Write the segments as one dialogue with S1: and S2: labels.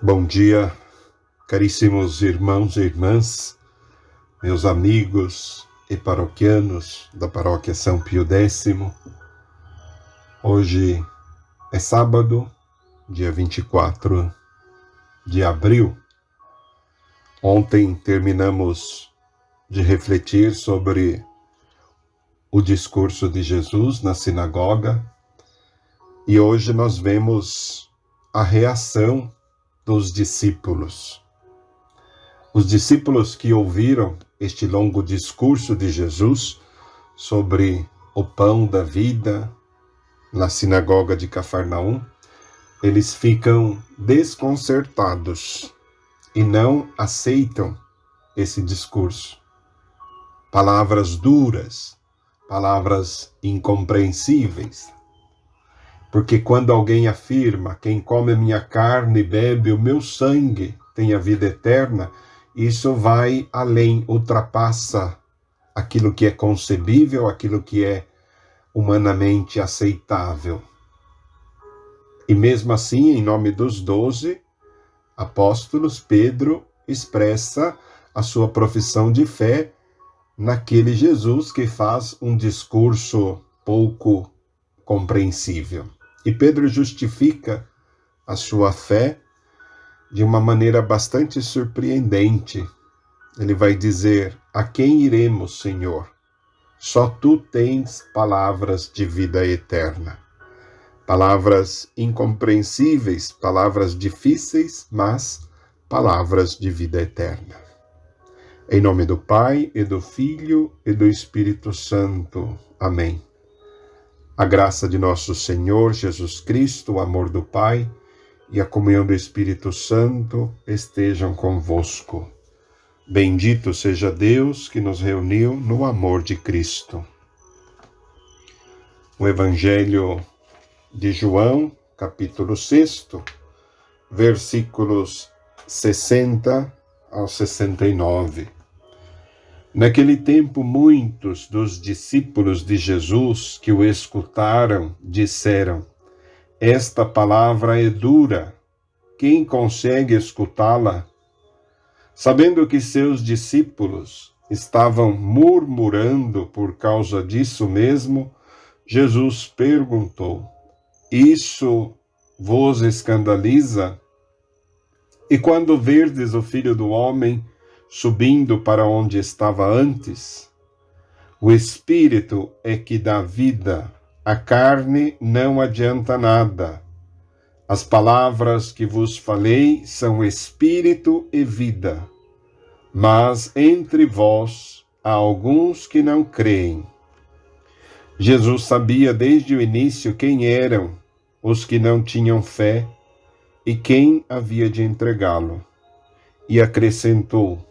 S1: Bom dia, caríssimos irmãos e irmãs, meus amigos e paroquianos da paróquia São Pio X. Hoje é sábado, dia 24 de abril. Ontem terminamos de refletir sobre o discurso de Jesus na sinagoga e hoje nós vemos a reação dos discípulos. Os discípulos que ouviram este longo discurso de Jesus sobre o pão da vida na sinagoga de Cafarnaum, eles ficam desconcertados e não aceitam esse discurso. Palavras duras, palavras incompreensíveis. Porque quando alguém afirma, quem come a minha carne e bebe o meu sangue tem a vida eterna, isso vai além, ultrapassa aquilo que é concebível, aquilo que é humanamente aceitável. E mesmo assim, em nome dos 12 apóstolos, Pedro expressa a sua profissão de fé naquele Jesus que faz um discurso pouco compreensível. E Pedro justifica a sua fé de uma maneira bastante surpreendente. Ele vai dizer: a quem iremos, Senhor? Só tu tens palavras de vida eterna. Palavras incompreensíveis, palavras difíceis, mas palavras de vida eterna. Em nome do Pai, e do Filho, e do Espírito Santo. Amém. A graça de nosso Senhor Jesus Cristo, o amor do Pai e a comunhão do Espírito Santo estejam convosco. Bendito seja Deus que nos reuniu no amor de Cristo. O Evangelho de João, capítulo 6, versículos 60 ao 69. Naquele tempo, muitos dos discípulos de Jesus que o escutaram disseram: esta palavra é dura, quem consegue escutá-la? Sabendo que seus discípulos estavam murmurando por causa disso mesmo, Jesus perguntou: isso vos escandaliza? E quando verdes o Filho do Homem subindo para onde estava antes? O Espírito é que dá vida, a carne não adianta nada. As palavras que vos falei são Espírito e vida, mas entre vós há alguns que não creem. Jesus sabia desde o início quem eram os que não tinham fé e quem havia de entregá-lo, e acrescentou: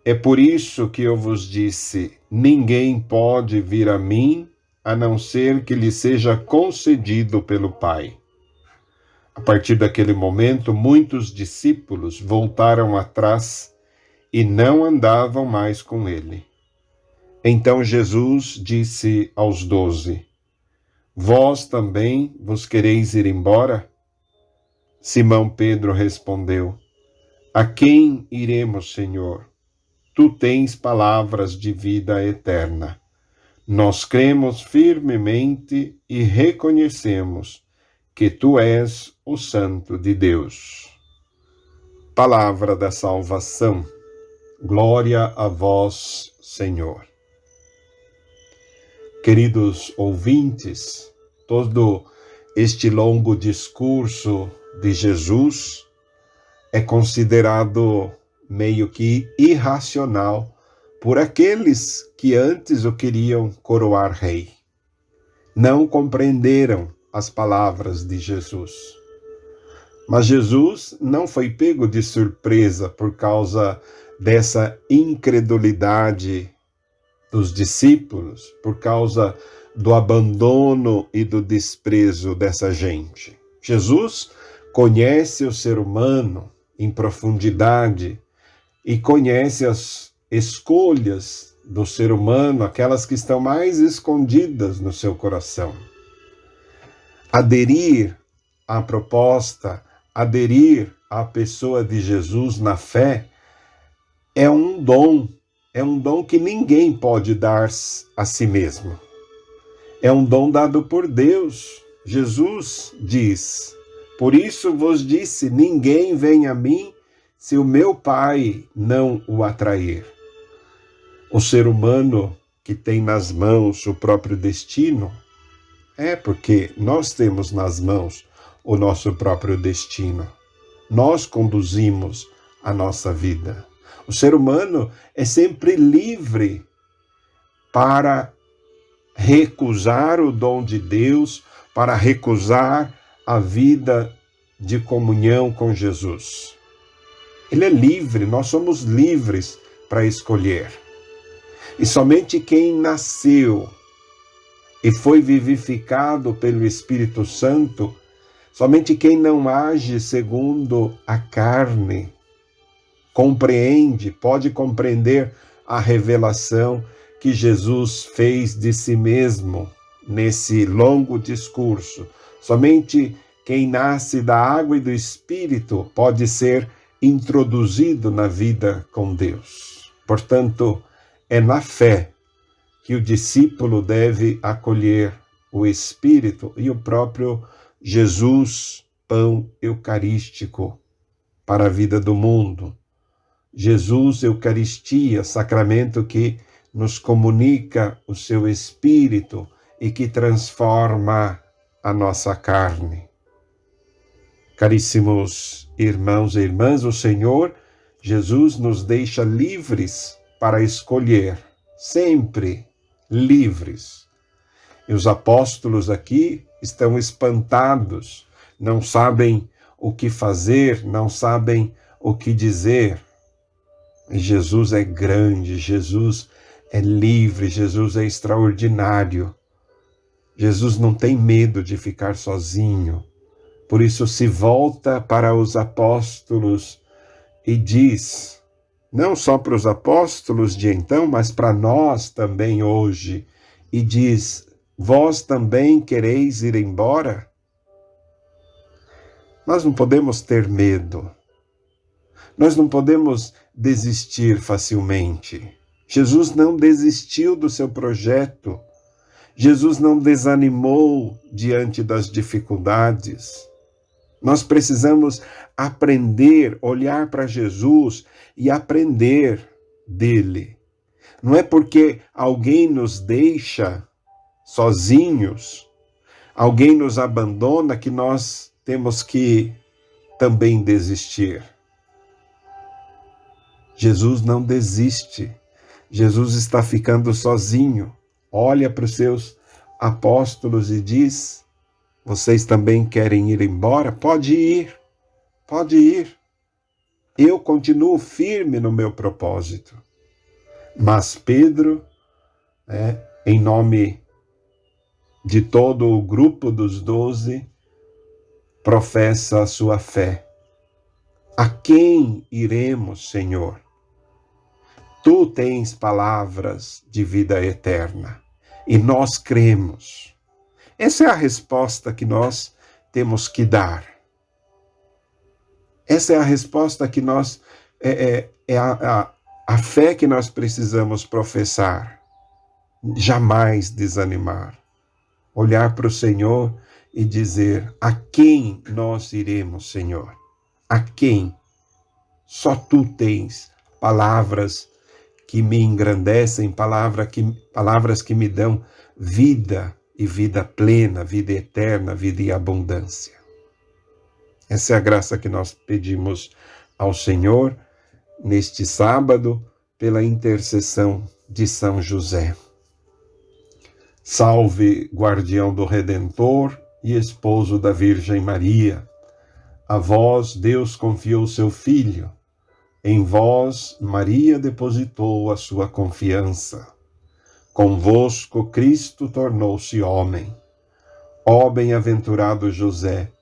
S1: é por isso que eu vos disse, ninguém pode vir a mim, a não ser que lhe seja concedido pelo Pai. A partir daquele momento, muitos discípulos voltaram atrás e não andavam mais com ele. Então Jesus disse aos 12, vós também vos quereis ir embora? Simão Pedro respondeu, a quem iremos, Senhor? Tu tens palavras de vida eterna. Nós cremos firmemente e reconhecemos que tu és o Santo de Deus. Palavra da salvação. Glória a vós, Senhor. Queridos ouvintes, todo este longo discurso de Jesus é considerado meio que irracional por aqueles que antes o queriam coroar rei. Não compreenderam as palavras de Jesus. Mas Jesus não foi pego de surpresa por causa dessa incredulidade dos discípulos, por causa do abandono e do desprezo dessa gente. Jesus conhece o ser humano em profundidade e conhece as escolhas do ser humano, aquelas que estão mais escondidas no seu coração. Aderir à proposta, aderir à pessoa de Jesus na fé é um dom que ninguém pode dar a si mesmo. É um dom dado por Deus. Jesus diz: por isso vos disse, ninguém vem a mim se o meu Pai não o atrair. O ser humano que tem nas mãos o próprio destino, porque nós temos nas mãos o nosso próprio destino. Nós conduzimos a nossa vida. O ser humano é sempre livre para recusar o dom de Deus, para recusar a vida de comunhão com Jesus. Ele é livre, nós somos livres para escolher. E somente quem nasceu e foi vivificado pelo Espírito Santo, somente quem não age segundo a carne, pode compreender a revelação que Jesus fez de si mesmo nesse longo discurso. Somente quem nasce da água e do Espírito pode ser introduzido na vida com Deus. Portanto, é na fé que o discípulo deve acolher o Espírito e o próprio Jesus, pão eucarístico para a vida do mundo. Jesus, Eucaristia, sacramento que nos comunica o seu Espírito e que transforma a nossa carne. Caríssimos irmãos e irmãs, o Senhor Jesus nos deixa livres para escolher, sempre livres. E os apóstolos aqui estão espantados, não sabem o que fazer, não sabem o que dizer. Jesus é grande, Jesus é livre, Jesus é extraordinário. Jesus não tem medo de ficar sozinho. Por isso se volta para os apóstolos e diz, não só para os apóstolos de então, mas para nós também hoje, e diz, vós também quereis ir embora? Nós não podemos ter medo. Nós não podemos desistir facilmente. Jesus não desistiu do seu projeto. Jesus não desanimou diante das dificuldades. Nós precisamos aprender, olhar para Jesus e aprender dele. Não é porque alguém nos deixa sozinhos, alguém nos abandona, que nós temos que também desistir. Jesus não desiste. Jesus está ficando sozinho. Olha para os seus apóstolos e diz, vocês também querem ir embora? Pode ir, pode ir. Eu continuo firme no meu propósito. Mas Pedro, em nome de todo o grupo dos 12, professa a sua fé. A quem iremos, Senhor? Tu tens palavras de vida eterna e nós cremos. Essa é a resposta que nós temos que dar. Essa é a resposta que nós, a fé que nós precisamos professar. Jamais desanimar. Olhar para o Senhor e dizer, a quem nós iremos, Senhor? A quem? Só Tu tens palavras que me engrandecem, palavras que me dão vida e vida plena, vida eterna, vida em abundância. Essa é a graça que nós pedimos ao Senhor neste sábado, pela intercessão de São José. Salve, guardião do Redentor e esposo da Virgem Maria. A vós Deus confiou seu Filho. Em vós Maria depositou a sua confiança. Convosco Cristo tornou-se homem. Ó bem-aventurado José,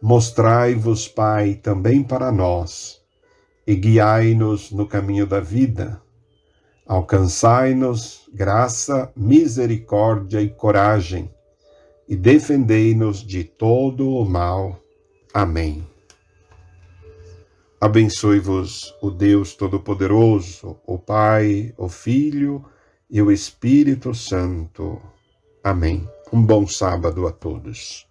S1: mostrai-vos, Pai, também para nós, e guiai-nos no caminho da vida. Alcançai-nos graça, misericórdia e coragem, e defendei-nos de todo o mal. Amém. Abençoe-vos o Deus Todo-Poderoso, o Pai, o Filho e o Espírito Santo. Amém. Um bom sábado a todos.